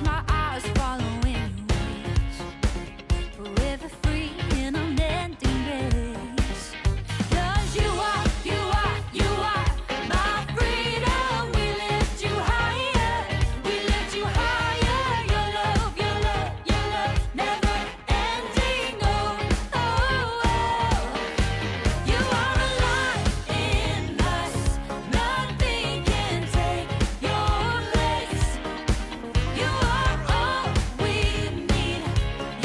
my eyes following your ways, with a free and unending grace. 'Cause you are my freedom. We lift you higher, we lift you higher. Your love, your love, your love, never ending. Oh, oh, oh. You are alive in us. Nothing can take your place. You are all we need.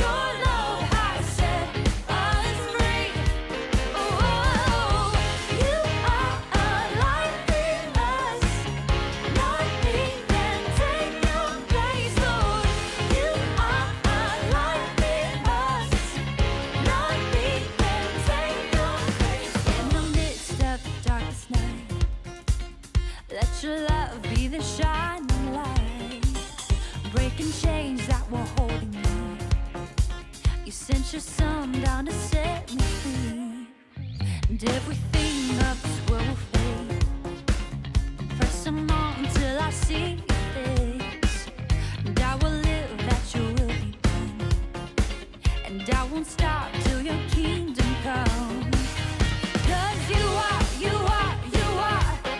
Your love has set us free. Oh, you are alive in us. Nothing can take your place, Lord. You are alive in us. Nothing can take your place. In the midst of the darkest night, let your love be the shining light, breaking chains that were holding me. You sent your son down to set me free, and everything of this world will fade. Press on till I see your face, and I will live that your will be done, and I won't stop till your kingdom comes. 'Cause you are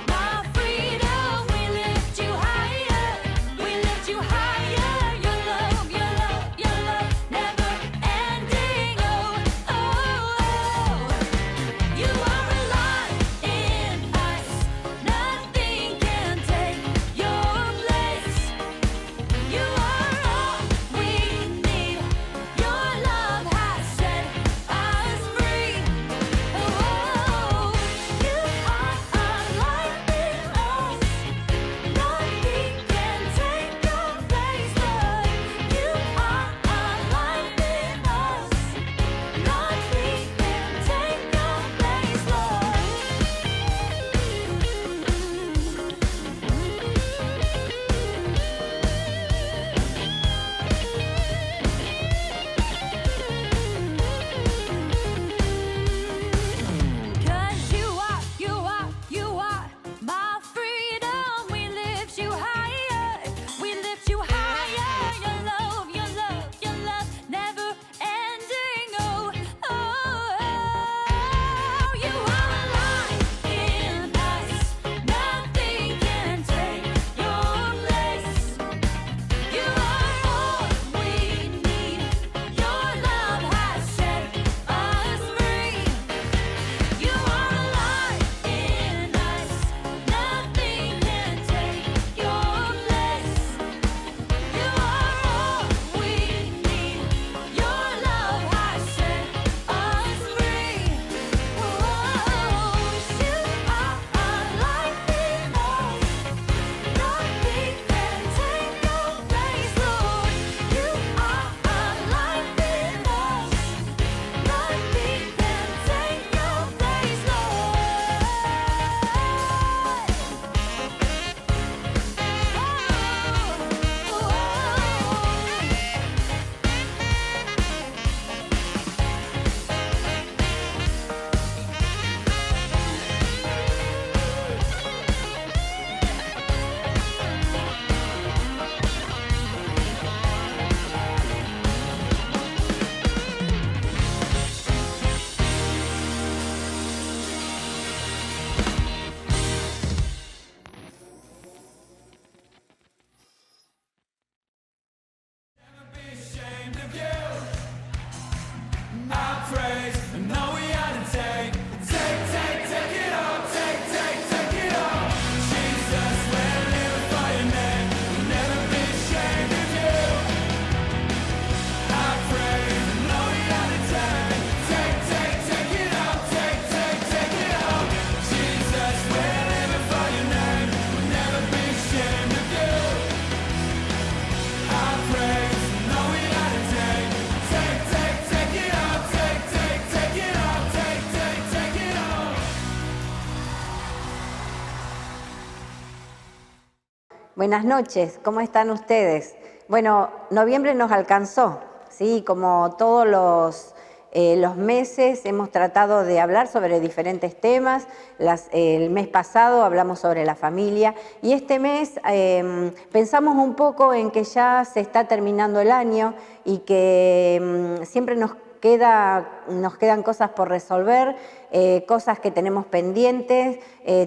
my freedom. We lift you higher, we lift you higher. Your love, your love, your love, never ending. Oh, oh, oh. You are alive in us. Nothing can take your place. You are all we need. Your love has set us free. Oh, you are alive in us. Nothing can take your place, Lord. You are alive in us. Nothing can take your place, Lord. 'Cause you are my freedom. We lift you higher, we lift you higher. Your love, your love, your love, never ending. Oh, oh, oh. You are alive in us. Nothing can take your place. You are all we need. Your love has set us free. You are alive in us. Nothing can take your place. You are all we need. Your love has set us free. Oh, you are alive in us. Nothing can take your place, Lord. You are alive in us. Nothing can take your place, Buenas noches, ¿cómo están ustedes? Bueno, noviembre nos alcanzó, ¿sí? Como todos los los meses hemos tratado de hablar sobre diferentes temas. El mes pasado hablamos sobre la familia y este mes pensamos un poco en que ya se está terminando el año y que siempre nos quedan cosas por resolver, cosas que tenemos pendientes,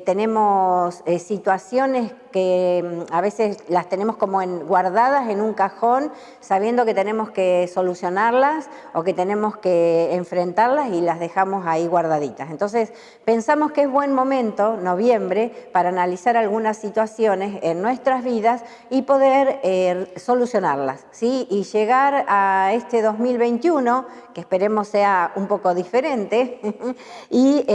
tenemos situaciones que a veces las tenemos como guardadas en un cajón, sabiendo que tenemos que solucionarlas o que tenemos que enfrentarlas y las dejamos ahí guardaditas. Entonces pensamos que es buen momento, noviembre, para analizar algunas situaciones en nuestras vidas y poder solucionarlas, ¿sí? Y llegar a este 2021, que esperemos sea un poco diferente, y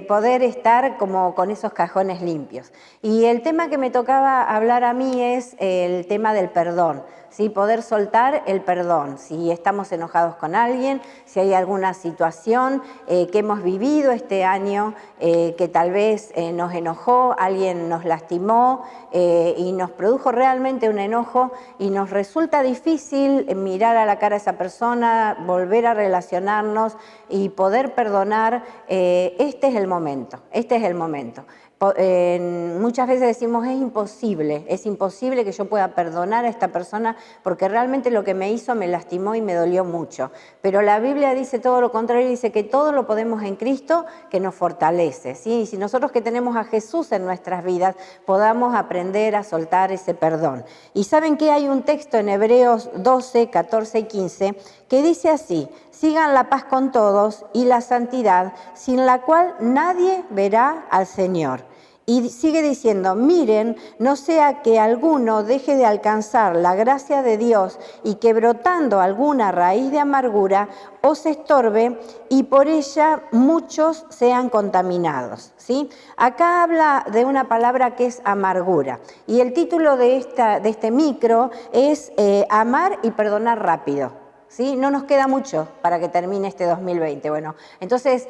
poder estar como con esos cajones limpios. Y el tema que me tocaba hablar a mí es el tema del perdón, ¿sí? Poder soltar el perdón. Si estamos enojados con alguien, si hay alguna situación que hemos vivido este año que tal vez nos enojó, alguien nos lastimó y nos produjo realmente un enojo y nos resulta difícil mirar a la cara a esa persona, volver a relacionarnos y poder perdonar, este es el momento, este es el momento. Muchas veces decimos es imposible que yo pueda perdonar a esta persona porque realmente lo que me hizo me lastimó y me dolió mucho. Pero la Biblia dice todo lo contrario, dice que todo lo podemos en Cristo que nos fortalece, ¿sí? Y si nosotros que tenemos a Jesús en nuestras vidas podamos aprender a soltar ese perdón. Y saben que hay un texto en Hebreos 12, 14 y 15 que dice así: sigan la paz con todos y la santidad, sin la cual nadie verá al Señor. Y sigue diciendo, miren, no sea que alguno deje de alcanzar la gracia de Dios y que brotando alguna raíz de amargura os estorbe y por ella muchos sean contaminados, ¿sí? Acá habla de una palabra que es amargura y el título de este micro es Amar y perdonar rápido. ¿Sí? No nos queda mucho para que termine este 2020. Bueno, entonces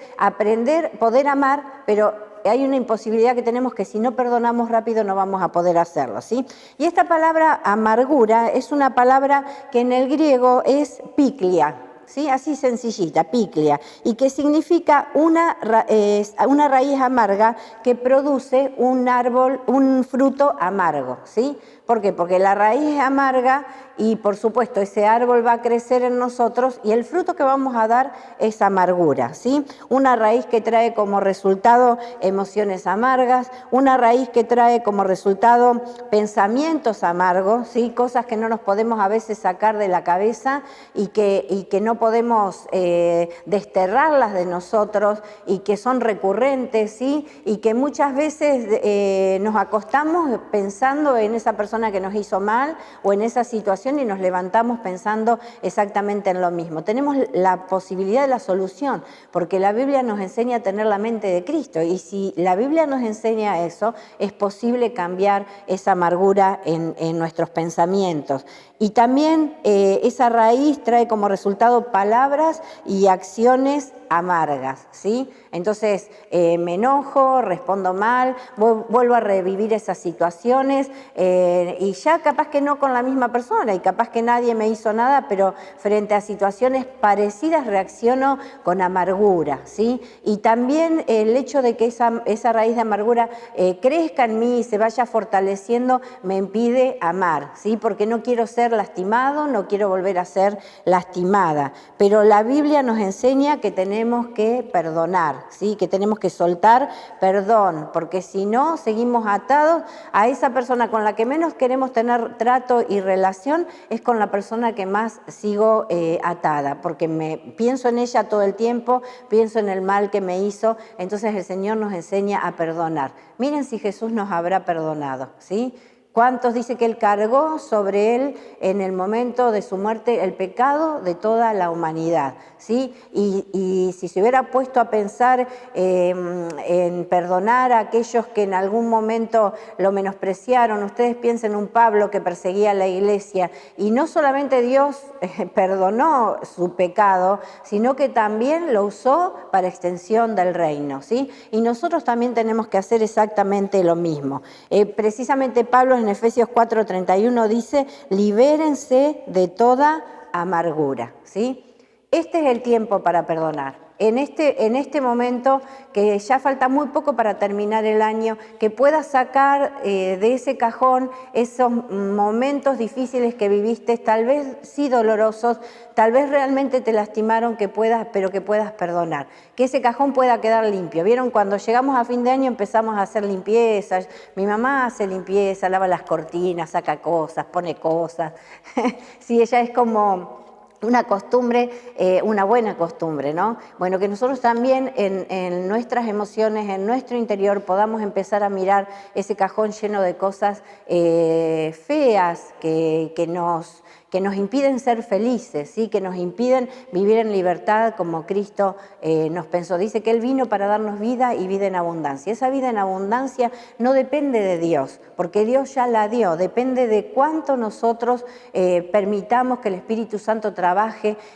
poder amar, pero hay una imposibilidad que tenemos que si no perdonamos rápido no vamos a poder hacerlo, ¿sí? Y esta palabra amargura es una palabra que en el griego es piklia, ¿sí? Así sencillita, piklia, y que significa una raíz amarga que produce un fruto amargo, ¿sí? ¿Por qué? Porque la raíz es amarga y por supuesto ese árbol va a crecer en nosotros y el fruto que vamos a dar es amargura, ¿sí? Una raíz que trae como resultado emociones amargas, una raíz que trae como resultado pensamientos amargos, ¿sí? Cosas que no nos podemos a veces sacar de la cabeza y que no podemos desterrarlas de nosotros y que son recurrentes, ¿sí? Y que muchas veces nos acostamos pensando en esa persona que nos hizo mal o en esa situación y nos levantamos pensando exactamente en lo mismo. Tenemos la posibilidad de la solución porque la Biblia nos enseña a tener la mente de Cristo y si la Biblia nos enseña eso, es posible cambiar esa amargura en nuestros pensamientos. Y también esa raíz trae como resultado palabras y acciones amargas, ¿sí? Entonces me enojo, respondo mal, vuelvo a revivir esas situaciones y ya capaz que no con la misma persona y capaz que nadie me hizo nada, pero frente a situaciones parecidas reacciono con amargura, ¿sí? Y también el hecho de que esa raíz de amargura crezca en mí y se vaya fortaleciendo me impide amar, ¿sí? Porque no quiero ser lastimado, no quiero volver a ser lastimada, pero la Biblia nos enseña que tenemos que perdonar, ¿sí? Que tenemos que soltar perdón, porque si no, seguimos atados a esa persona con la que menos queremos tener trato y relación, es con la persona que más sigo atada, porque pienso en ella todo el tiempo, pienso en el mal que me hizo, entonces el Señor nos enseña a perdonar. Miren si Jesús nos habrá perdonado, ¿sí? ¿Cuántos dice que Él cargó sobre Él en el momento de su muerte el pecado de toda la humanidad? ¿Sí? Y si se hubiera puesto a pensar en perdonar a aquellos que en algún momento lo menospreciaron, ustedes piensen en un Pablo que perseguía a la iglesia y no solamente Dios perdonó su pecado, sino que también lo usó para extensión del reino, ¿sí? Y nosotros también tenemos que hacer exactamente lo mismo. Precisamente Pablo en Efesios 4:31 dice, libérense de toda amargura, ¿sí? Este es el tiempo para perdonar. En este momento, que ya falta muy poco para terminar el año, que puedas sacar de ese cajón esos momentos difíciles que viviste, tal vez sí dolorosos, tal vez realmente te lastimaron, pero que puedas perdonar. Que ese cajón pueda quedar limpio. ¿Vieron? Cuando llegamos a fin de año empezamos a hacer limpiezas. Mi mamá hace limpieza, lava las cortinas, saca cosas, pone cosas. Sí, ella es como una costumbre, una buena costumbre, ¿no? Bueno, que nosotros también en nuestras emociones, en nuestro interior, podamos empezar a mirar ese cajón lleno de cosas feas que nos impiden ser felices, ¿sí? Que nos impiden vivir en libertad como Cristo nos pensó. Dice que Él vino para darnos vida y vida en abundancia. Esa vida en abundancia no depende de Dios, porque Dios ya la dio, depende de cuánto nosotros permitamos que el Espíritu Santo trabaje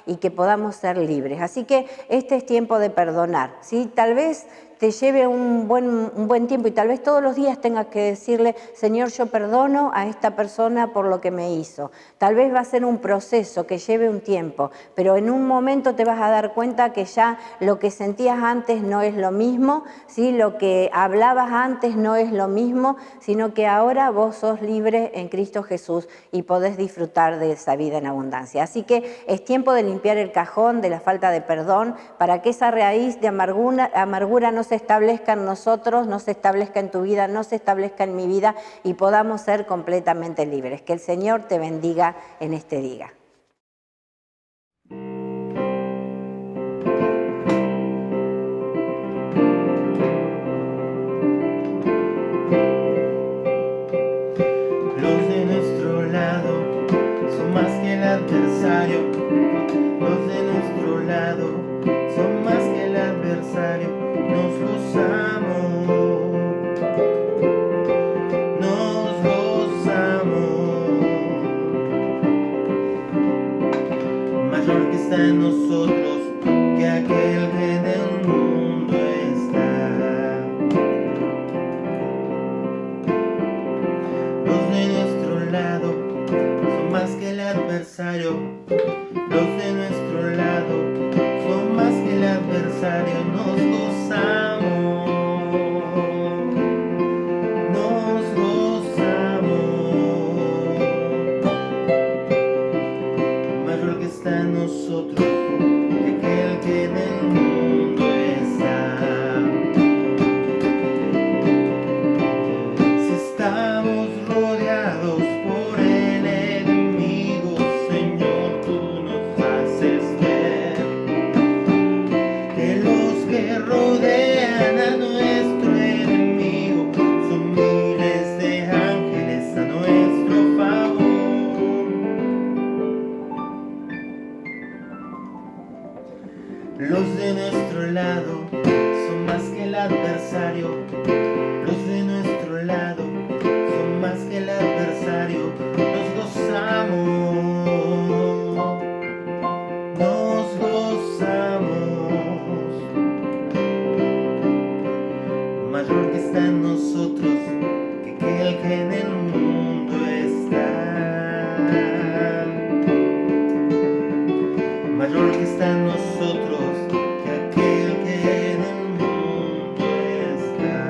y que podamos ser libres. Así que este es tiempo de perdonar, ¿sí? Tal vez te lleve un buen tiempo y tal vez todos los días tengas que decirle, Señor, yo perdono a esta persona por lo que me hizo. Tal vez va a ser un proceso que lleve un tiempo, pero en un momento te vas a dar cuenta que ya lo que sentías antes no es lo mismo, ¿sí? Lo que hablabas antes no es lo mismo, sino que ahora vos sos libre en Cristo Jesús y podés disfrutar de esa vida en abundancia. Así que es tiempo de limpiar el cajón de la falta de perdón para que esa raíz de amargura no se establezca en nosotros, no se establezca en tu vida, no se establezca en mi vida y podamos ser completamente libres. Que el Señor te bendiga en este día. Los de nuestro lado son más que el adversario. Los de nuestro lado son más que el adversario. Nos gozamos, nos gozamos. Mayor que está en nosotros que aquel que en el mundo está. Los de nuestro lado son más que el adversario. Los de nuestro lado son más que el adversario. Nos gozamos, nos gozamos. Mayor que está en nosotros que aquel que en el mundo está. Si estamos rodeados por el enemigo, Señor, tú nos haces ver que los que rodean a nuestro enemigo son miles de ángeles a nuestro favor. Los de nuestro lado son más que el adversario. Los de nuestro lado son más que el adversario. Nos gozamos, nos gozamos. Mayor que está en nosotros que aquel que en el mundo está. Mayor que está en nosotros que aquel que en el mundo está.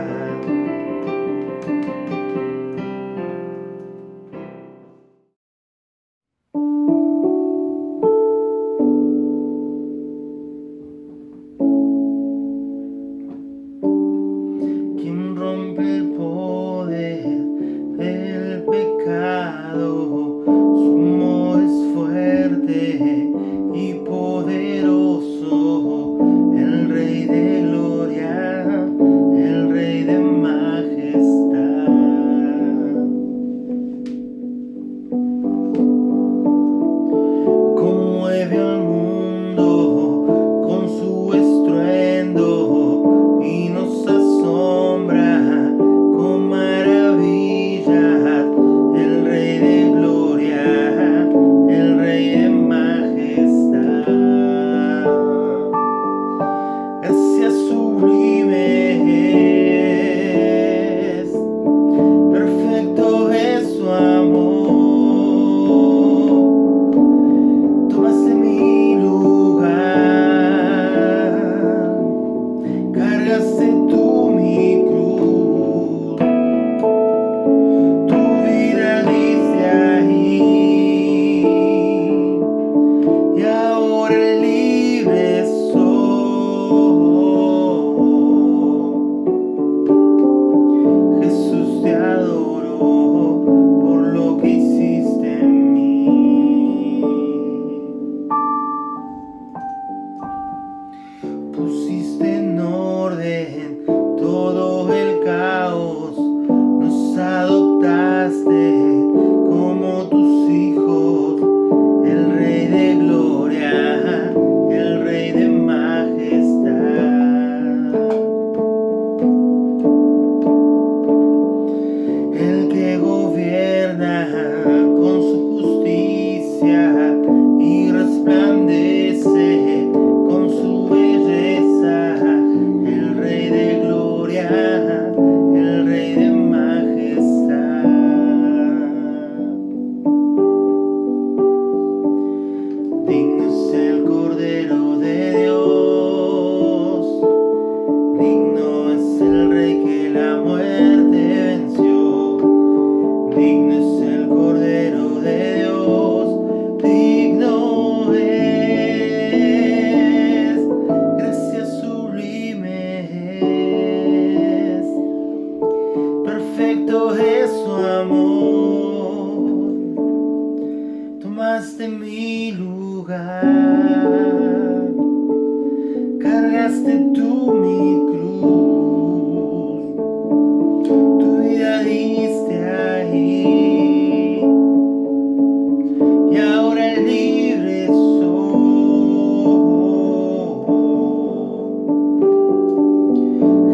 Quien rompe el poder del pecado, su amor es fuerte y poderoso, el Rey de gloria, el Rey de majestad. Conmueve al mundo con su estruendo y nos asombra con maravillas, el Rey de gloria, el Rey de majestad. tomaste mi lugar, cargaste tú mi cruz, tu vida diste ahí, y ahora libre soy.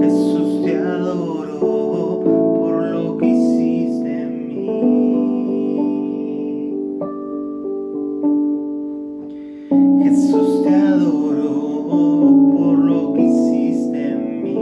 Jesús, te adoro por lo que hiciste en mí. Jesús, te adoro por lo que hiciste en mí.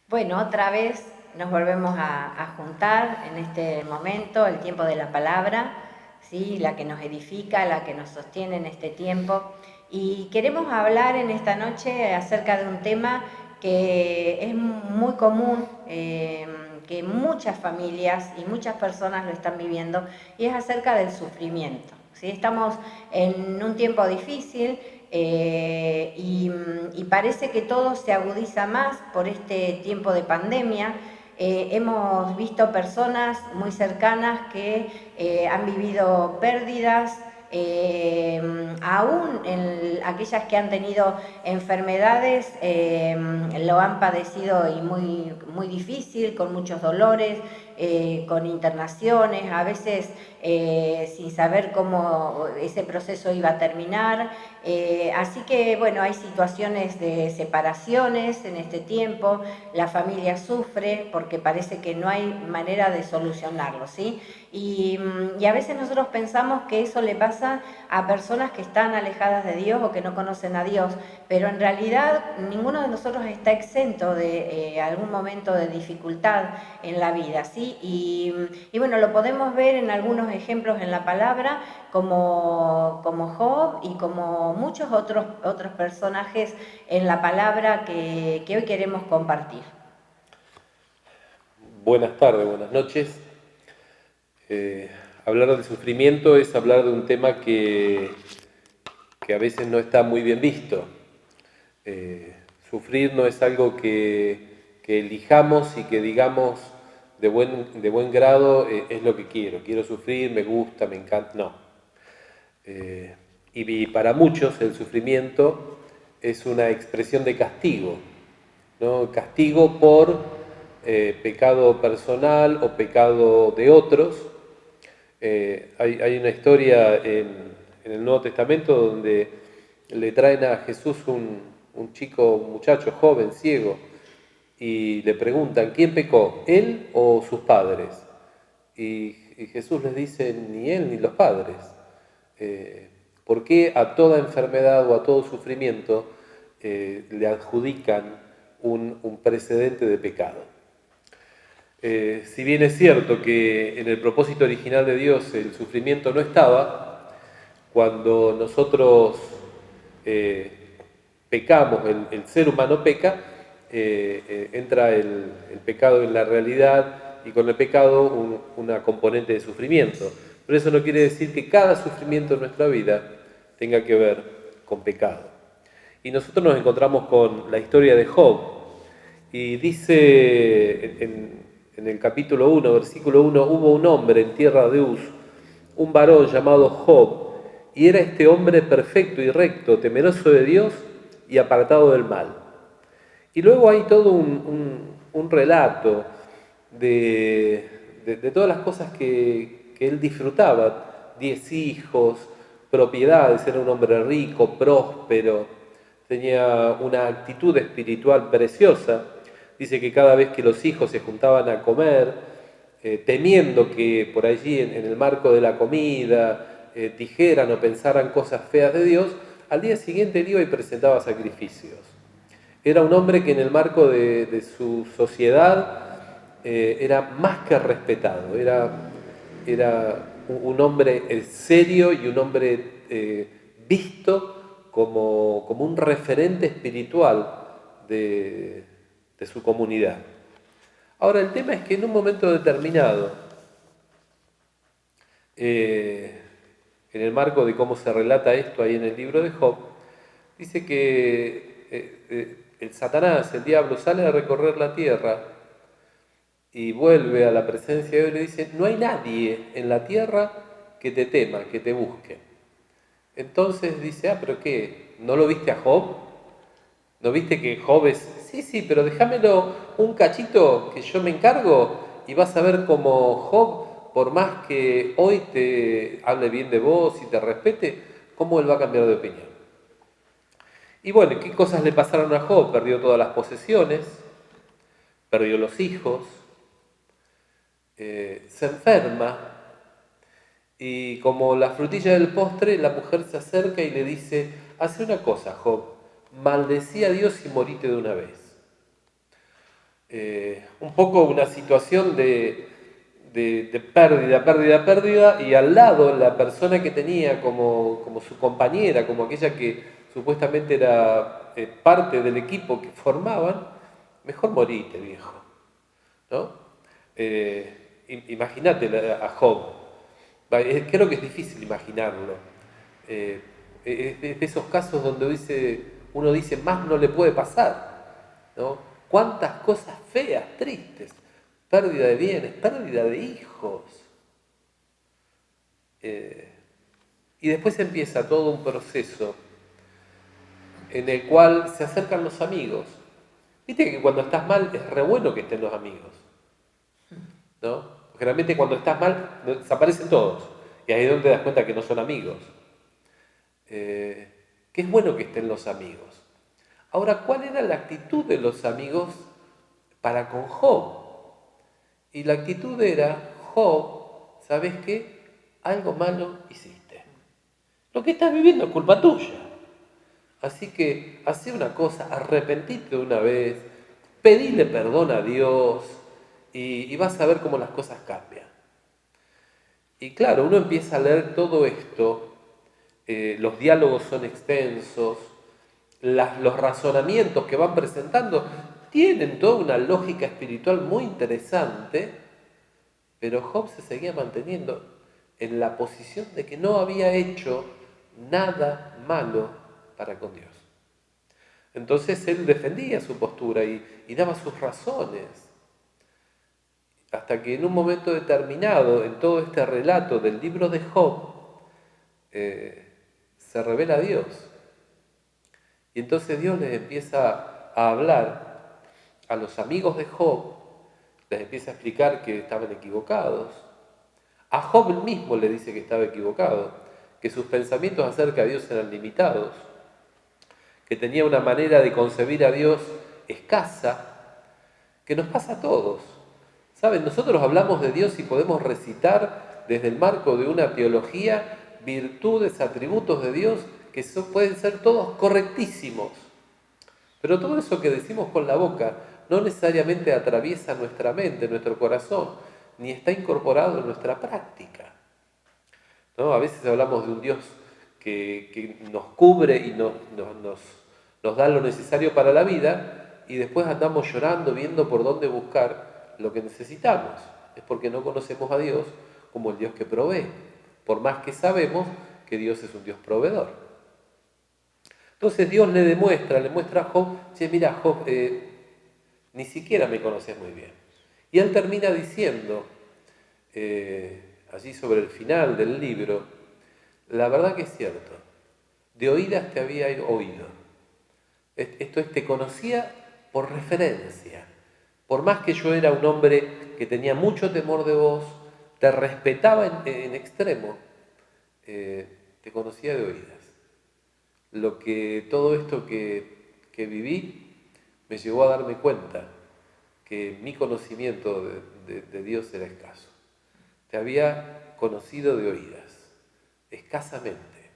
Bueno, otra vez nos volvemos a juntar en este momento, el tiempo de la palabra, ¿sí? La que nos edifica, la que nos sostiene en este tiempo. Y queremos hablar en esta noche acerca de un tema que es muy común, que muchas familias y muchas personas lo están viviendo, y es acerca del sufrimiento, ¿sí? Estamos en un tiempo difícil. Y parece que todo se agudiza más por este tiempo de pandemia. Hemos visto personas muy cercanas que han vivido pérdidas, aún aquellas que han tenido enfermedades lo han padecido y muy difícil, con muchos dolores, con internaciones, a veces sin saber cómo ese proceso iba a terminar. Así que bueno, hay situaciones de separaciones en este tiempo, la familia sufre porque parece que no hay manera de solucionarlo, ¿sí? Y a veces nosotros pensamos que eso le pasa a personas que están alejadas de Dios o que no conocen a Dios, pero en realidad ninguno de nosotros está exento de algún momento de dificultad en la vida, ¿sí? Y bueno, lo podemos ver en algunos ejemplos en la palabra, como Job y como muchos otros personajes en la palabra que hoy queremos compartir. Buenas tardes, buenas noches. Hablar del sufrimiento es hablar de un tema que a veces no está muy bien visto. Sufrir no es algo que elijamos y que digamos de buen grado es lo que quiero sufrir, me gusta, me encanta, no. Y para muchos el sufrimiento es una expresión de castigo, ¿no? Castigo por pecado personal o pecado de otros. Hay una historia en el Nuevo Testamento donde le traen a Jesús un muchacho joven, ciego, y le preguntan, ¿quién pecó, él o sus padres? Y Jesús les dice, ni él ni los padres. ¿Por qué a toda enfermedad o a todo sufrimiento le adjudican un precedente de pecado? Si bien es cierto que en el propósito original de Dios el sufrimiento no estaba, cuando nosotros pecamos, el ser humano peca, entra el pecado en la realidad y con el pecado una componente de sufrimiento. Pero eso no quiere decir que cada sufrimiento en nuestra vida tenga que ver con pecado. Y nosotros nos encontramos con la historia de Job, y dice en el capítulo 1, versículo 1, hubo un hombre en tierra de Uz, un varón llamado Job, y era este hombre perfecto y recto, temeroso de Dios y apartado del mal. Y luego hay todo un relato de todas las cosas que él disfrutaba, 10 hijos, propiedades, era un hombre rico, próspero, tenía una actitud espiritual preciosa. Dice que cada vez que los hijos se juntaban a comer, temiendo que por allí en el marco de la comida dijeran o pensaran cosas feas de Dios, al día siguiente él iba y presentaba sacrificios. Era un hombre que en el marco de su sociedad era más que respetado, era un hombre serio y un hombre visto como un referente espiritual de de su comunidad. Ahora, el tema es que en un momento determinado, en el marco de cómo se relata esto ahí en el libro de Job, dice que el Satanás, el diablo, sale a recorrer la tierra y vuelve a la presencia de Dios y le dice: no hay nadie en la tierra que te tema, que te busque. Entonces dice: pero ¿qué? ¿No lo viste a Job? ¿No viste que Job es? Sí, pero déjamelo un cachito que yo me encargo y vas a ver cómo Job, por más que hoy te hable bien de vos y te respete, cómo él va a cambiar de opinión. Y bueno, ¿qué cosas le pasaron a Job? Perdió todas las posesiones, perdió los hijos, se enferma, y como la frutilla del postre, la mujer se acerca y le dice: hace una cosa, Job, maldecí a Dios y morite de una vez. Un poco una situación de pérdida, y al lado la persona que tenía como su compañera, como aquella que supuestamente era parte del equipo que formaban: mejor morite, viejo, ¿no? Imagínate a Job. Creo que es difícil imaginarlo. Es de esos casos donde uno dice, más no le puede pasar, ¿no? Cuántas cosas feas, tristes, pérdida de bienes, pérdida de hijos. Y después empieza todo un proceso en el cual se acercan los amigos. Viste que cuando estás mal es re bueno que estén los amigos, ¿no? Generalmente cuando estás mal desaparecen todos, y ahí es donde te das cuenta que no son amigos. Que es bueno que estén los amigos. Ahora, ¿cuál era la actitud de los amigos para con Job? Y la actitud era: Job, ¿sabes qué? Algo malo hiciste. Lo que estás viviendo es culpa tuya. Así que hacé una cosa, arrepentite de una vez, pedile perdón a Dios y vas a ver cómo las cosas cambian. Y claro, uno empieza a leer todo esto. Los diálogos son extensos, los razonamientos que van presentando tienen toda una lógica espiritual muy interesante, pero Job se seguía manteniendo en la posición de que no había hecho nada malo para con Dios. Entonces él defendía su postura y daba sus razones, hasta que en un momento determinado, en todo este relato del libro de Job, se revela a Dios. Y entonces Dios les empieza a hablar a los amigos de Job, les empieza a explicar que estaban equivocados. A Job mismo le dice que estaba equivocado, que sus pensamientos acerca de Dios eran limitados, que tenía una manera de concebir a Dios escasa, que nos pasa a todos. ¿Saben? Nosotros hablamos de Dios y podemos recitar desde el marco de una teología virtudes, atributos de Dios que pueden ser todos correctísimos. Pero todo eso que decimos con la boca no necesariamente atraviesa nuestra mente, nuestro corazón, ni está incorporado en nuestra práctica, ¿no? A veces hablamos de un Dios que nos cubre y nos da lo necesario para la vida, y después andamos llorando, viendo por dónde buscar lo que necesitamos. Es porque no conocemos a Dios como el Dios que provee, por más que sabemos que Dios es un Dios proveedor. Entonces Dios le muestra a Job: che, mira, Job, ni siquiera me conoces muy bien. Y él termina diciendo, allí sobre el final del libro: la verdad que es cierto, de oídas te había oído. Esto es, te conocía por referencia. Por más que yo era un hombre que tenía mucho temor de vos, te respetaba en extremo, te conocía de oídas. Todo esto que viví me llevó a darme cuenta que mi conocimiento de Dios era escaso. Te había conocido de oídas, escasamente,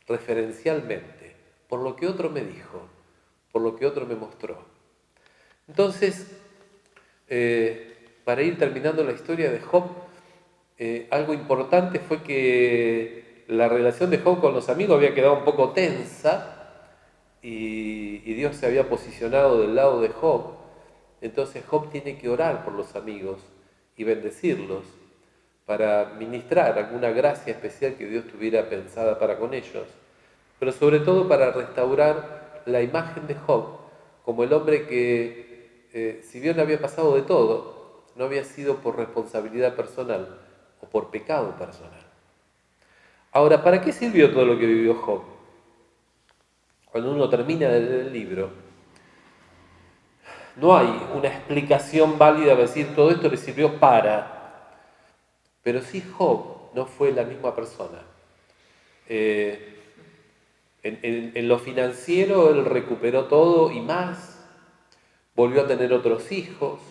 referencialmente, por lo que otro me dijo, por lo que otro me mostró. Entonces, para ir terminando la historia de Job, algo importante fue que la relación de Job con los amigos había quedado un poco tensa, y Dios se había posicionado del lado de Job entonces Job tiene que orar por los amigos y bendecirlos para ministrar alguna gracia especial que Dios tuviera pensada para con ellos, pero sobre todo para restaurar la imagen de Job como el hombre que, si bien le había pasado de todo, no había sido por responsabilidad personal o por pecado personal. Ahora, ¿para qué sirvió todo lo que vivió Job? Cuando uno termina de leer el libro, no hay una explicación válida para decir todo esto le sirvió para. Pero sí, Job no fue la misma persona. En lo financiero él recuperó todo y más, volvió a tener otros hijos,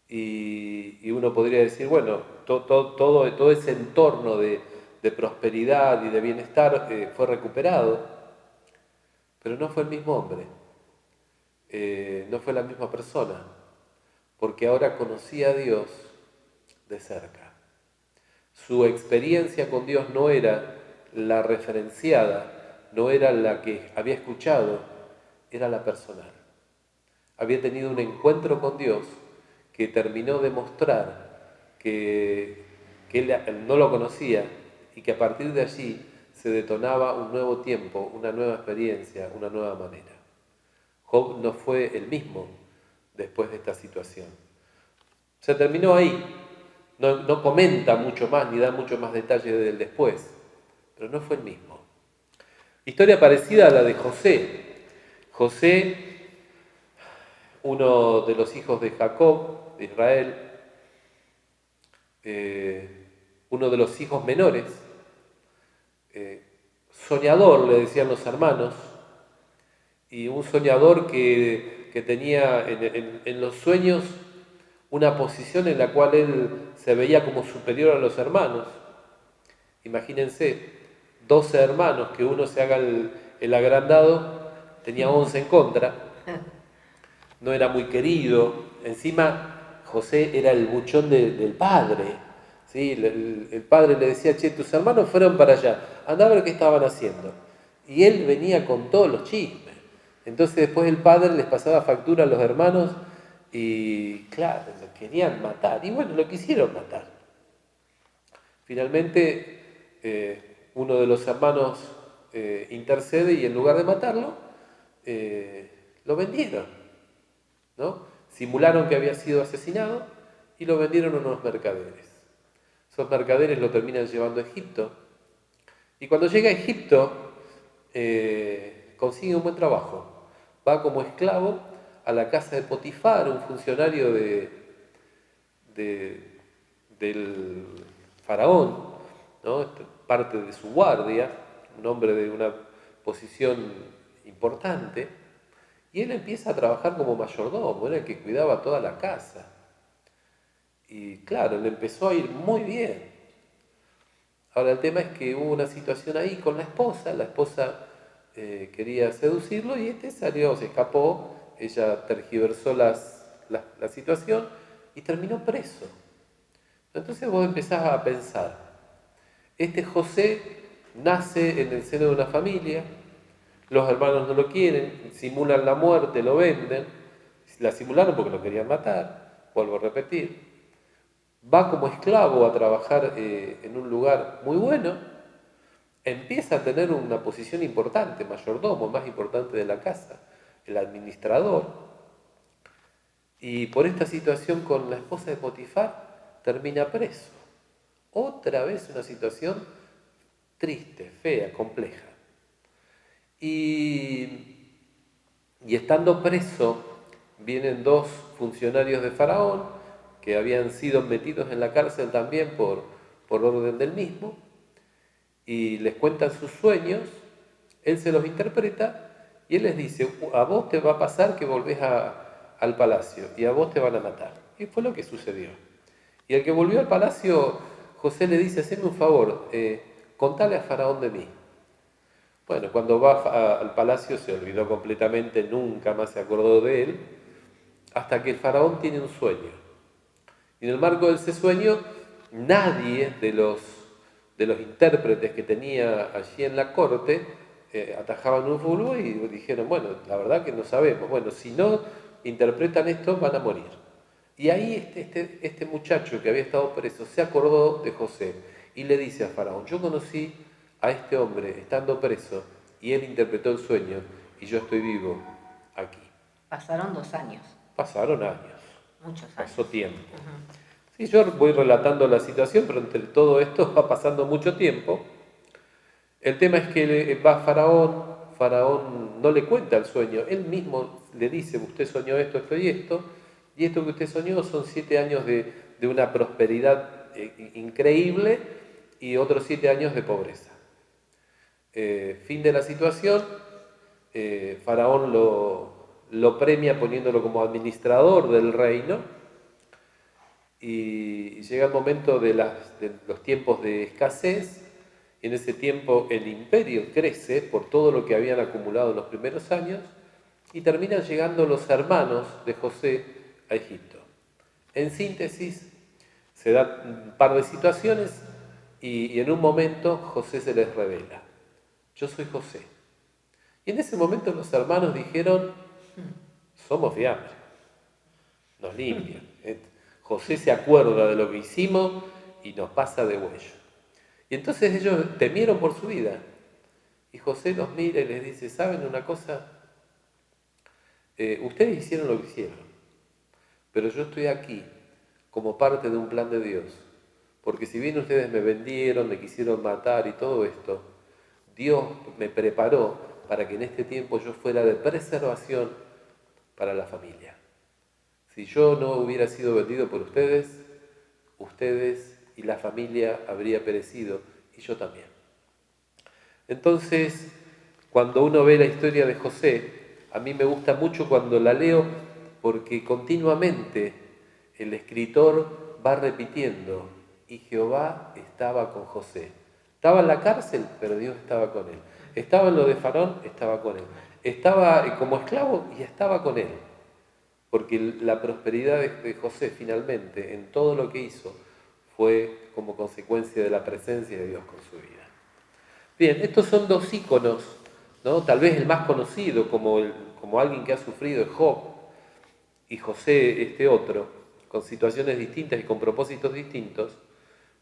y uno podría decir, bueno, todo ese entorno de prosperidad y de bienestar fue recuperado, pero no fue el mismo hombre, no fue la misma persona, porque ahora conocía a Dios de cerca. Su experiencia con Dios no era la referenciada, no era la que había escuchado, era la personal. Había tenido un encuentro con Dios que terminó de mostrar que él no lo conocía y que a partir de allí se detonaba un nuevo tiempo, una nueva experiencia, una nueva manera. Job no fue el mismo después de esta situación. Se terminó ahí. No comenta mucho más ni da mucho más detalle del después, pero no fue el mismo. Historia parecida a la de José. José, uno de los hijos de Jacob, de Israel, uno de los hijos menores, soñador, le decían los hermanos, y un soñador que tenía en los sueños una posición en la cual él se veía como superior a los hermanos. Imagínense, 12 hermanos, que uno se haga el agrandado, tenía 11 en contra, no era muy querido, encima José era el buchón del padre, ¿sí? El padre le decía, che, tus hermanos fueron para allá, anda a ver qué estaban haciendo, y él venía con todos los chismes. Entonces después el padre les pasaba factura a los hermanos y claro, lo querían matar, y bueno, lo quisieron matar. Finalmente uno de los hermanos intercede y en lugar de matarlo, lo vendieron, ¿no? Simularon que había sido asesinado y lo vendieron a unos mercaderes. Esos mercaderes lo terminan llevando a Egipto, y cuando llega a Egipto consigue un buen trabajo. Va como esclavo a la casa de Potifar, un funcionario del faraón, ¿no? Parte de su guardia, un hombre de una posición importante, y él empieza a trabajar como mayordomo, era el que cuidaba toda la casa. Y claro, le empezó a ir muy bien. Ahora el tema es que hubo una situación ahí con la esposa quería seducirlo y salió, se escapó, ella tergiversó la situación y terminó preso. Entonces vos empezás a pensar, José nace en el seno de una familia, los hermanos no lo quieren, simulan la muerte, lo venden, la simularon porque lo querían matar, vuelvo a repetir, va como esclavo a trabajar en un lugar muy bueno, empieza a tener una posición importante, mayordomo, más importante de la casa, el administrador, y por esta situación con la esposa de Potifar termina preso. Otra vez una situación triste, fea, compleja. Y estando preso, vienen dos funcionarios de Faraón que habían sido metidos en la cárcel también por orden del mismo, y les cuentan sus sueños, él se los interpreta y él les dice, a vos te va a pasar que volvés al palacio y a vos te van a matar. Y fue lo que sucedió. Y al que volvió al palacio, José le dice, haceme un favor, contale a Faraón de mí. Bueno, cuando va al palacio se olvidó completamente, nunca más se acordó de él, hasta que el Faraón tiene un sueño. Y en el marco de ese sueño, nadie de los intérpretes que tenía allí en la corte atajaban un fulbo y dijeron, bueno, la verdad que no sabemos. Bueno, si no interpretan esto van a morir. Y ahí este muchacho que había estado preso se acordó de José y le dice a Faraón, yo conocí a este hombre estando preso y él interpretó el sueño y yo estoy vivo aquí. Pasaron 2 años, Pasaron años, muchos años. pasó tiempo. Sí, yo voy relatando la situación, pero entre todo esto va pasando mucho tiempo. El tema es que va Faraón no le cuenta el sueño, él mismo le dice, usted soñó esto, esto y esto que usted soñó son 7 años de una prosperidad increíble y otros 7 años de pobreza. Fin de la situación, Faraón lo premia poniéndolo como administrador del reino y llega el momento de los tiempos de escasez. Y en ese tiempo el imperio crece por todo lo que habían acumulado en los primeros años y terminan llegando los hermanos de José a Egipto. En síntesis, se da un par de situaciones y en un momento José se les revela. Yo soy José. Y en ese momento los hermanos dijeron, somos de hambre, nos limpian. José se acuerda de lo que hicimos y nos pasa de huello. Y entonces ellos temieron por su vida. Y José los mira y les dice, ¿saben una cosa? Ustedes hicieron lo que hicieron, pero yo estoy aquí como parte de un plan de Dios. Porque si bien ustedes me vendieron, me quisieron matar y todo esto, Dios me preparó para que en este tiempo yo fuera de preservación para la familia. Si yo no hubiera sido vendido por ustedes y la familia habría perecido, y yo también. Entonces, cuando uno ve la historia de José, a mí me gusta mucho cuando la leo, porque continuamente el escritor va repitiendo, y Jehová estaba con José. Estaba en la cárcel, pero Dios estaba con él. Estaba en lo de Faraón, estaba con él. Estaba como esclavo y estaba con él. Porque la prosperidad de José finalmente, en todo lo que hizo, fue como consecuencia de la presencia de Dios con su vida. Bien, estos son 2 íconos, ¿no? Tal vez el más conocido como alguien que ha sufrido es Job, y José este otro, con situaciones distintas y con propósitos distintos,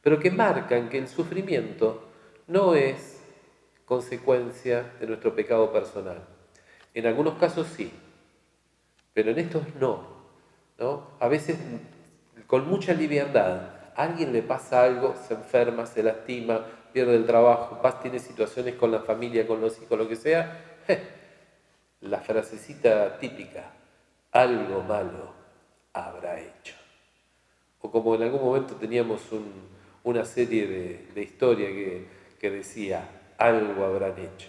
pero que marcan que el sufrimiento no es consecuencia de nuestro pecado personal. En algunos casos sí, pero en estos no. A veces con mucha liviandad. A alguien le pasa algo, se enferma, se lastima, pierde el trabajo, tiene situaciones con la familia, con los hijos, lo que sea. La frasecita típica, algo malo habrá hecho. O como en algún momento teníamos una serie de historia que decía, algo habrán hecho.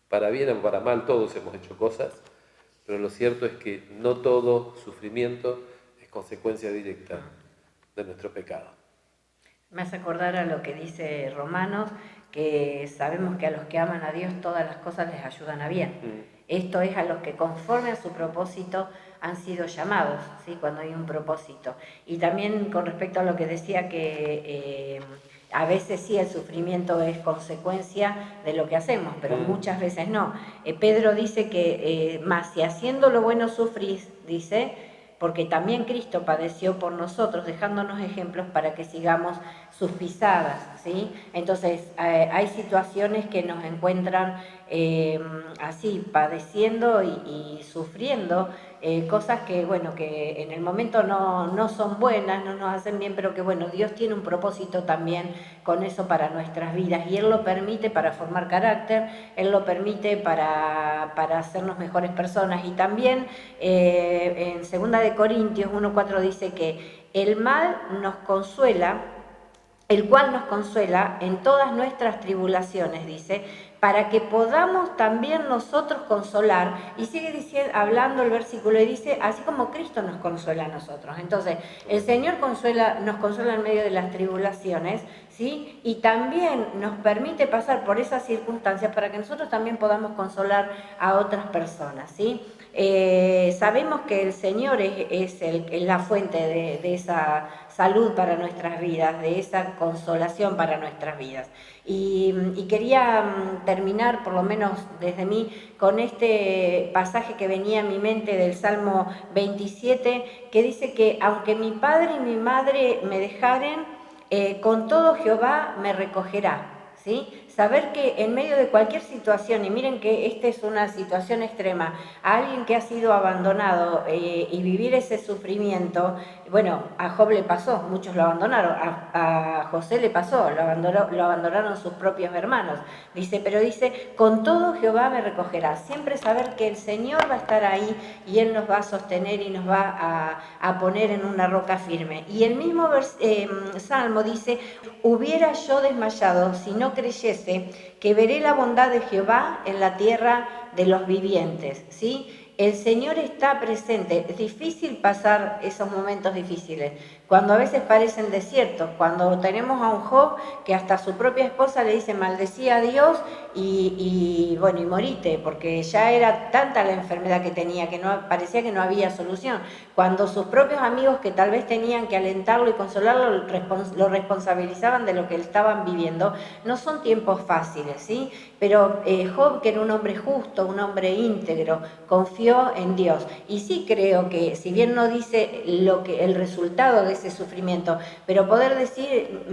Para bien o para mal todos hemos hecho cosas, pero lo cierto es que no todo sufrimiento es consecuencia directa de nuestro pecado. Me hace acordar a lo que dice Romanos, que sabemos que a los que aman a Dios todas las cosas les ayudan a bien. Esto es a los que conforme a su propósito han sido llamados, ¿sí? Cuando hay un propósito. Y también con respecto a lo que decía que a veces sí el sufrimiento es consecuencia de lo que hacemos, pero muchas veces no. Pedro dice que más si haciendo lo bueno sufrís, dice, porque también Cristo padeció por nosotros, dejándonos ejemplos para que sigamos sus pisadas, ¿sí? Entonces, hay situaciones que nos encuentran así, padeciendo y sufriendo cosas que, bueno, que en el momento no son buenas, no nos hacen bien, pero que, bueno, Dios tiene un propósito también con eso para nuestras vidas, y Él lo permite para formar carácter, Él lo permite para hacernos mejores personas. Y también en 2 de Corintios 1:4 dice que el mal nos consuela, el cual nos consuela en todas nuestras tribulaciones, dice, para que podamos también nosotros consolar. Y sigue diciendo, hablando el versículo, y dice, así como Cristo nos consuela a nosotros. Entonces, el Señor nos consuela en medio de las tribulaciones, ¿sí? Y también nos permite pasar por esas circunstancias para que nosotros también podamos consolar a otras personas, ¿sí? sabemos que el Señor es la fuente de esa salud para nuestras vidas, de esa consolación para nuestras vidas. Y quería terminar, por lo menos desde mí, con este pasaje que venía a mi mente del Salmo 27, que dice que aunque mi padre y mi madre me dejaren, con todo Jehová me recogerá. ¿Sí? Saber que en medio de cualquier situación, y miren que esta es una situación extrema, a alguien que ha sido abandonado y vivir ese sufrimiento, bueno, a Job le pasó, muchos lo abandonaron, a José le pasó, lo abandonaron sus propios hermanos. Pero dice, con todo Jehová me recogerá. Siempre saber que el Señor va a estar ahí y Él nos va a sostener y nos va a poner en una roca firme. Y el mismo Salmo dice, hubiera yo desmayado si no creyese que veré la bondad de Jehová en la tierra de los vivientes, ¿sí? El Señor está presente. Es difícil pasar esos momentos difíciles, cuando a veces parecen desiertos, cuando tenemos a un Job que hasta su propia esposa le dice maldecía a Dios y morite, porque ya era tanta la enfermedad que tenía que parecía que no había solución. Cuando sus propios amigos, que tal vez tenían que alentarlo y consolarlo, lo responsabilizaban de lo que estaban viviendo. No son tiempos fáciles, ¿sí? Pero Job, que era un hombre justo, un hombre íntegro, confió en Dios. Y sí creo que, si bien no dice el resultado de ese sufrimiento, pero poder decir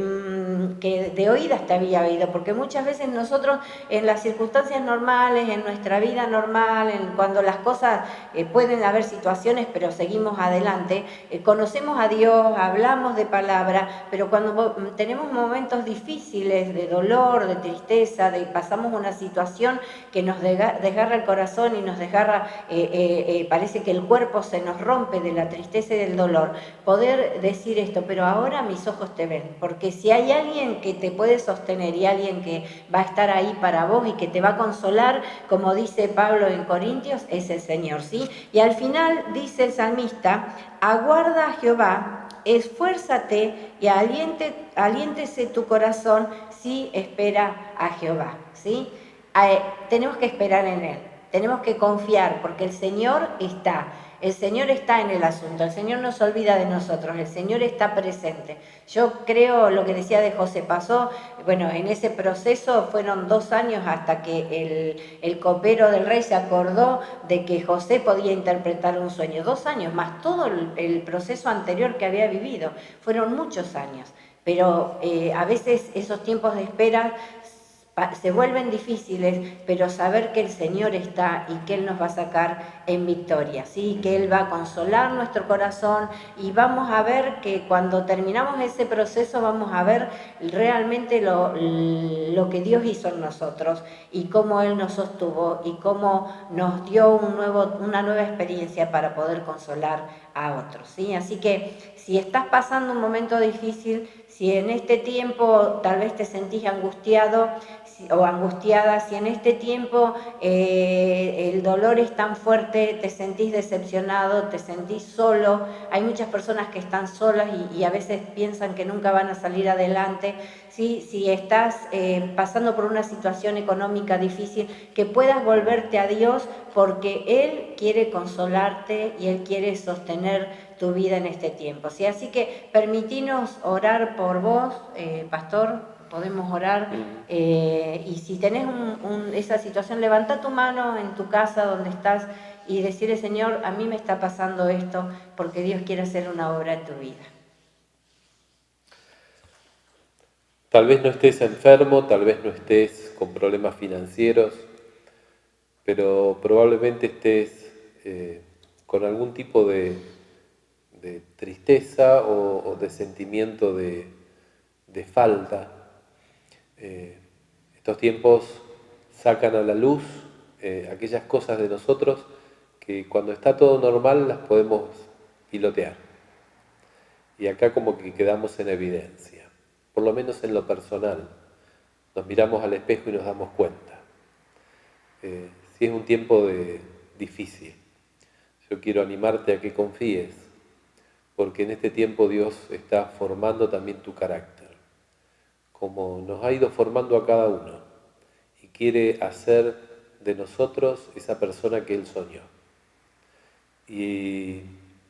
que de oídas te había oído, porque muchas veces nosotros en las circunstancias normales, en nuestra vida normal, cuando las cosas pueden haber situaciones, pero seguimos adelante, conocemos a Dios, hablamos de palabra, pero cuando tenemos momentos difíciles de dolor, de tristeza, pasamos una situación que nos desgarra el corazón y nos desgarra, parece que el cuerpo se nos rompe de la tristeza y del dolor, poder decir esto, pero ahora mis ojos te ven, porque si hay alguien que te puede sostener y alguien que va a estar ahí para vos y que te va a consolar, como dice Pablo en Corintios, es el Señor, ¿sí? Y al final dice el salmista, aguarda a Jehová, esfuérzate y aliéntese tu corazón si espera a Jehová, ¿sí? Tenemos que esperar en Él, tenemos que confiar, porque el Señor está en el asunto, el Señor no se olvida de nosotros, el Señor está presente. Yo creo lo que decía de José, pasó, en ese proceso fueron 2 años hasta que el copero del rey se acordó de que José podía interpretar un sueño. 2 años más todo el proceso anterior que había vivido, fueron muchos años. Pero a veces esos tiempos de espera se vuelven difíciles, pero saber que el Señor está y que Él nos va a sacar en victoria, ¿sí? Que Él va a consolar nuestro corazón y vamos a ver que cuando terminamos ese proceso vamos a ver realmente lo que Dios hizo en nosotros y cómo Él nos sostuvo y cómo nos dio una nueva experiencia para poder consolar a otros, ¿sí? Así que si estás pasando un momento difícil, si en este tiempo tal vez te sentís angustiado o angustiada, si en este tiempo el dolor es tan fuerte, te sentís decepcionado, te sentís solo, hay muchas personas que están solas y a veces piensan que nunca van a salir adelante, ¿sí? Si estás pasando por una situación económica difícil, que puedas volverte a Dios porque Él quiere consolarte y Él quiere sostener tu vida en este tiempo, ¿sí? Así que permitinos orar por vos, pastor. Podemos orar y si tenés esa situación, levanta tu mano en tu casa donde estás y decirle, Señor, a mí me está pasando esto porque Dios quiere hacer una obra en tu vida. Tal vez no estés enfermo, tal vez no estés con problemas financieros, pero probablemente estés con algún tipo de tristeza o de sentimiento de falta. Estos tiempos sacan a la luz aquellas cosas de nosotros que cuando está todo normal las podemos pilotear. Y acá como que quedamos en evidencia, por lo menos en lo personal. Nos miramos al espejo y nos damos cuenta. Si es un tiempo difícil, yo quiero animarte a que confíes, porque en este tiempo Dios está formando también tu carácter, como nos ha ido formando a cada uno, y quiere hacer de nosotros esa persona que Él soñó. Y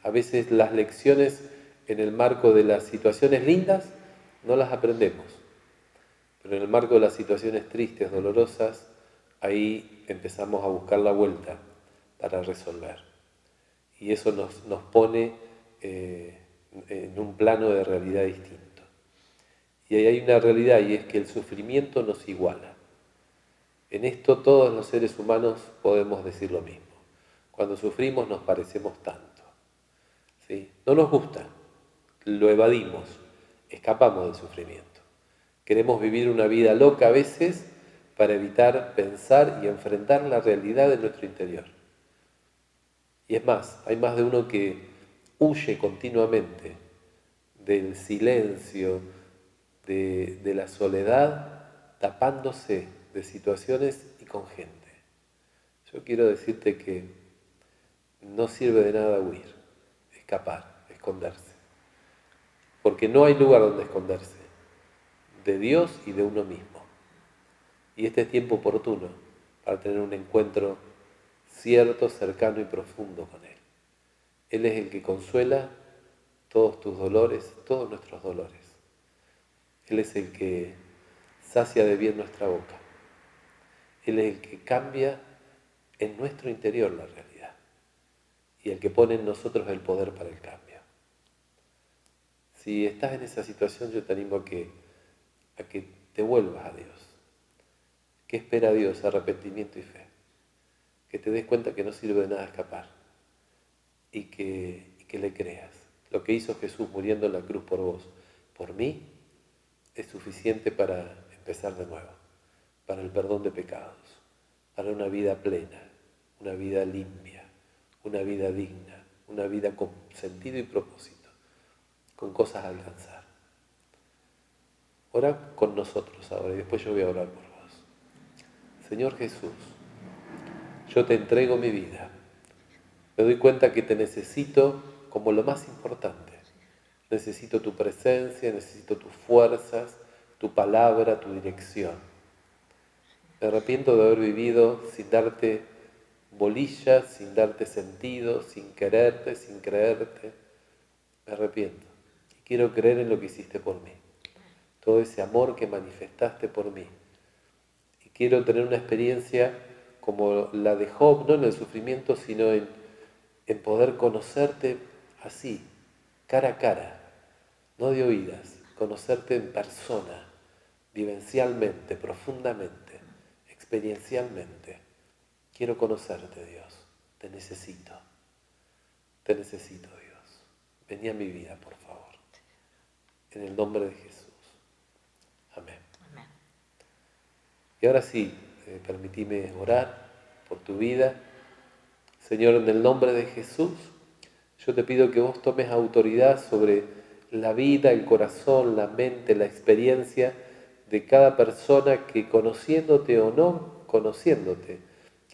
a veces las lecciones en el marco de las situaciones lindas no las aprendemos, pero en el marco de las situaciones tristes, dolorosas, ahí empezamos a buscar la vuelta para resolver. Y eso nos pone en un plano de realidad distinto. Y ahí hay una realidad, y es que el sufrimiento nos iguala. En esto todos los seres humanos podemos decir lo mismo. Cuando sufrimos nos parecemos tanto, ¿sí? No nos gusta, lo evadimos, escapamos del sufrimiento. Queremos vivir una vida loca a veces para evitar pensar y enfrentar la realidad de nuestro interior. Y es más, hay más de uno que huye continuamente del silencio, de la soledad, tapándose de situaciones y con gente. Yo quiero decirte que no sirve de nada huir, escapar, esconderse. Porque no hay lugar donde esconderse, de Dios y de uno mismo. Y este es tiempo oportuno para tener un encuentro cierto, cercano y profundo con Él. Él es el que consuela todos tus dolores, todos nuestros dolores. Él es el que sacia de bien nuestra boca. Él es el que cambia en nuestro interior la realidad y el que pone en nosotros el poder para el cambio. Si estás en esa situación, yo te animo a que te vuelvas a Dios. ¿Qué espera Dios? Arrepentimiento y fe. Que te des cuenta que no sirve de nada escapar y que le creas. Lo que hizo Jesús muriendo en la cruz por vos, por mí, es suficiente para empezar de nuevo, para el perdón de pecados, para una vida plena, una vida limpia, una vida digna, una vida con sentido y propósito, con cosas a alcanzar. Ora con nosotros ahora y después yo voy a orar por vos. Señor Jesús, yo te entrego mi vida. Me doy cuenta que te necesito como lo más importante. Necesito tu presencia, necesito tus fuerzas, tu palabra, tu dirección. Me arrepiento de haber vivido sin darte bolillas, sin darte sentido, sin quererte, sin creerte. Me arrepiento. Y quiero creer en lo que hiciste por mí. Todo ese amor que manifestaste por mí. Y quiero tener una experiencia como la de Job, no en el sufrimiento, sino en poder conocerte así, cara a cara, no de oídas, conocerte en persona, vivencialmente, profundamente, experiencialmente. Quiero conocerte, Dios. Te necesito. Te necesito, Dios. Vení a mi vida, por favor. En el nombre de Jesús. Amén. Amén. Y ahora sí, permitime orar por tu vida. Señor, en el nombre de Jesús, yo te pido que vos tomes autoridad sobre la vida, el corazón, la mente, la experiencia de cada persona que, conociéndote o no conociéndote,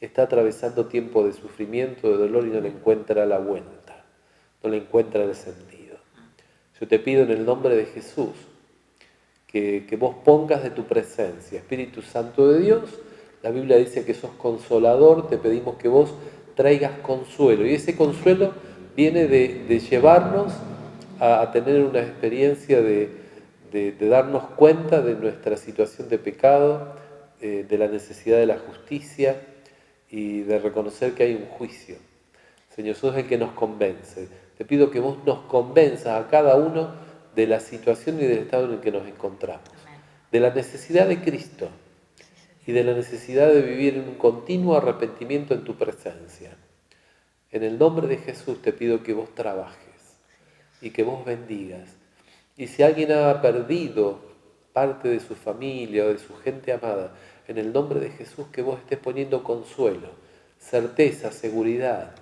está atravesando tiempo de sufrimiento, de dolor y no le encuentra la vuelta, no le encuentra el sentido. Yo te pido en el nombre de Jesús que vos pongas de tu presencia, Espíritu Santo de Dios. La Biblia dice que sos consolador, te pedimos que vos traigas consuelo, y ese consuelo viene de llevarnos a tener una experiencia de darnos cuenta de nuestra situación de pecado, de la necesidad de la justicia y de reconocer que hay un juicio. Señor, sos el que nos convence. Te pido que vos nos convenzas a cada uno de la situación y del estado en el que nos encontramos, de la necesidad de Cristo y de la necesidad de vivir en un continuo arrepentimiento en tu presencia. En el nombre de Jesús te pido que vos trabajes y que vos bendigas. Y si alguien ha perdido parte de su familia o de su gente amada, en el nombre de Jesús que vos estés poniendo consuelo, certeza, seguridad.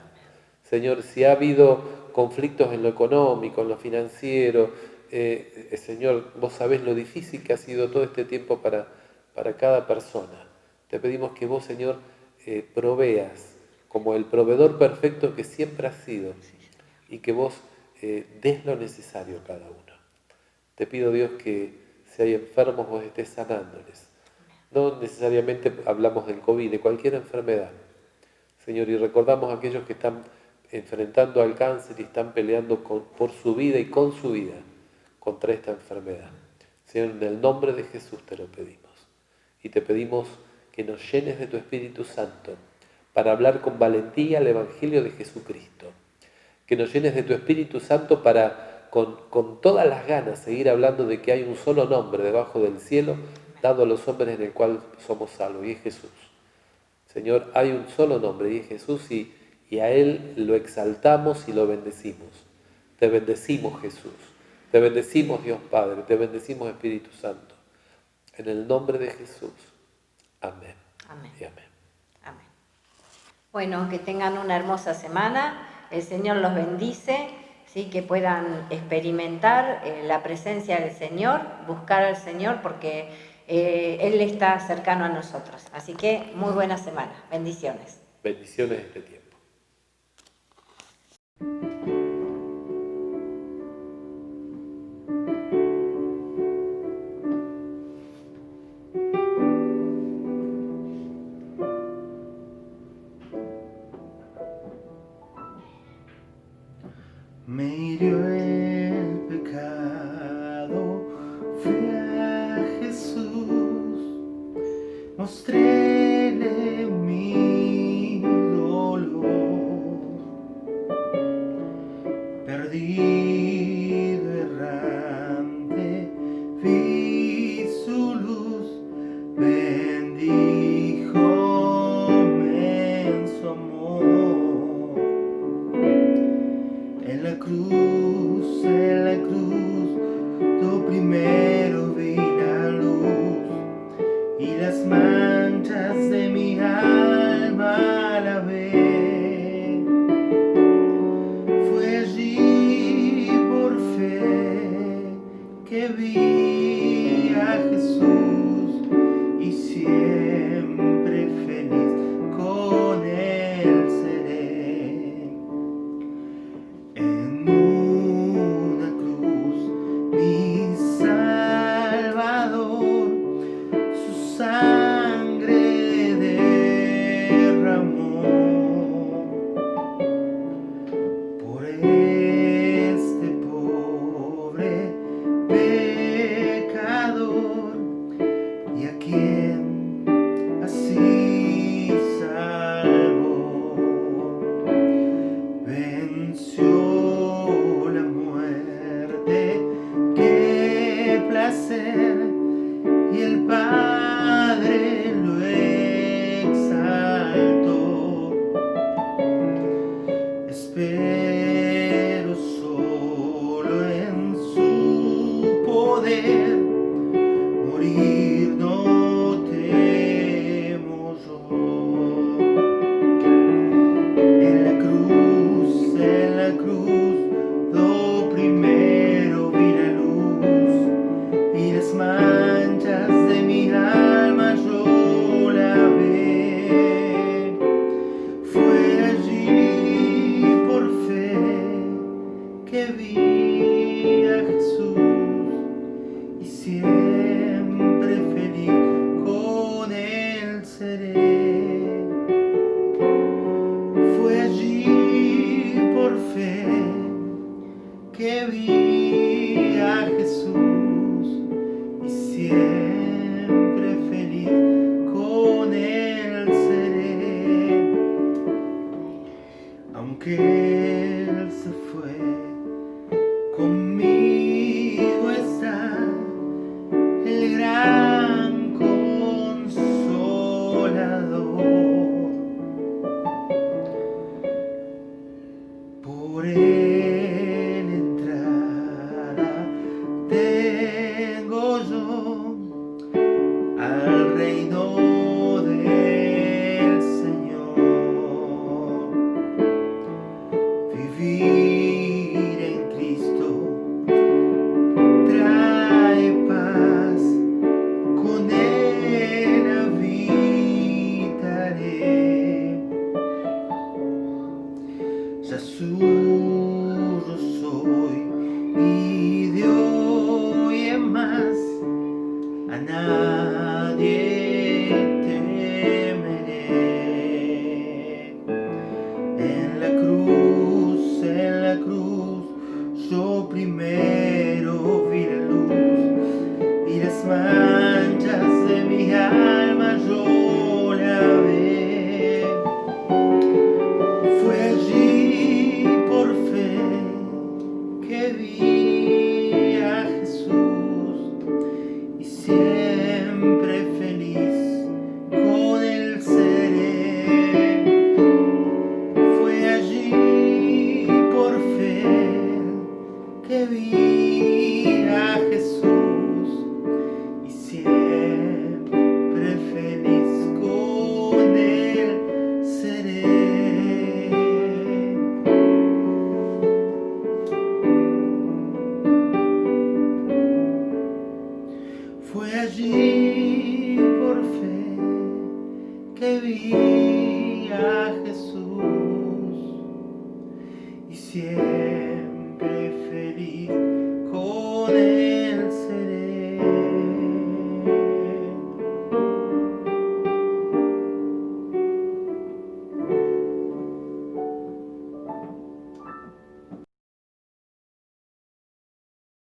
Señor, si ha habido conflictos en lo económico, en lo financiero, Señor, vos sabés lo difícil que ha sido todo este tiempo para cada persona. Te pedimos que vos, Señor, proveas como el proveedor perfecto que siempre has sido y que vos des lo necesario a cada uno. Te pido, Dios, que si hay enfermos vos estés sanándoles. No necesariamente hablamos del COVID, de cualquier enfermedad, Señor, y recordamos a aquellos que están enfrentando al cáncer y están peleando por su vida y con su vida contra esta enfermedad. Señor, en el nombre de Jesús te lo pedimos. Y te pedimos que nos llenes de tu Espíritu Santo para hablar con valentía el Evangelio de Jesucristo. Que nos llenes de tu Espíritu Santo para, con todas las ganas, seguir hablando de que hay un solo nombre debajo del cielo, dado a los hombres en el cual somos salvos, y es Jesús. Señor, hay un solo nombre, y es Jesús, y a Él lo exaltamos y lo bendecimos. Te bendecimos, Jesús. Te bendecimos, Dios Padre. Te bendecimos, Espíritu Santo. En el nombre de Jesús. Amén. Amén. Y amén. Amén. Bueno, que tengan una hermosa semana. El Señor los bendice, ¿sí? Que puedan experimentar la presencia del Señor, buscar al Señor, porque Él está cercano a nosotros. Así que muy buena semana. Bendiciones. Bendiciones este tiempo. Me hirió el pecado, fui a Jesús, mostréle mi dolor, perdido errante, vi su luz, bendíjome en su amor. En la cruz, lo primero vi la luz y las manchas de mi alma la ve. Fue allí por fe que vi a Jesús y siempre feliz con Él seré. En una cruz, mi Salvador, su sangre derramó. Por este pobre pecador, y a quien así salvó. Venció la muerte, qué placer, y el Padre lo exaltó. Espero solo en su poder, morir no temo yo. En la cruz, lo primero vi la luz y las manchas de mi alma yo la ve. Fue allí por fe que vi a Jesús y siempre feliz con Él seré. Fue allí por fe que vi a Jesús y siempre feliz con Él seré. Aunque Él se fue, conmigo está el gran consolador. Por Él entrada tengo yo yo primero vi la luz y las manchas de mi alma yo la ve. Fue allí por fe que vi a Jesús y siempre feliz con él seré. Fue allí por fe que vi a Jesús y siempre feliz con él seré. Fue allí por fe que vi a Jesús y siempre feliz con él.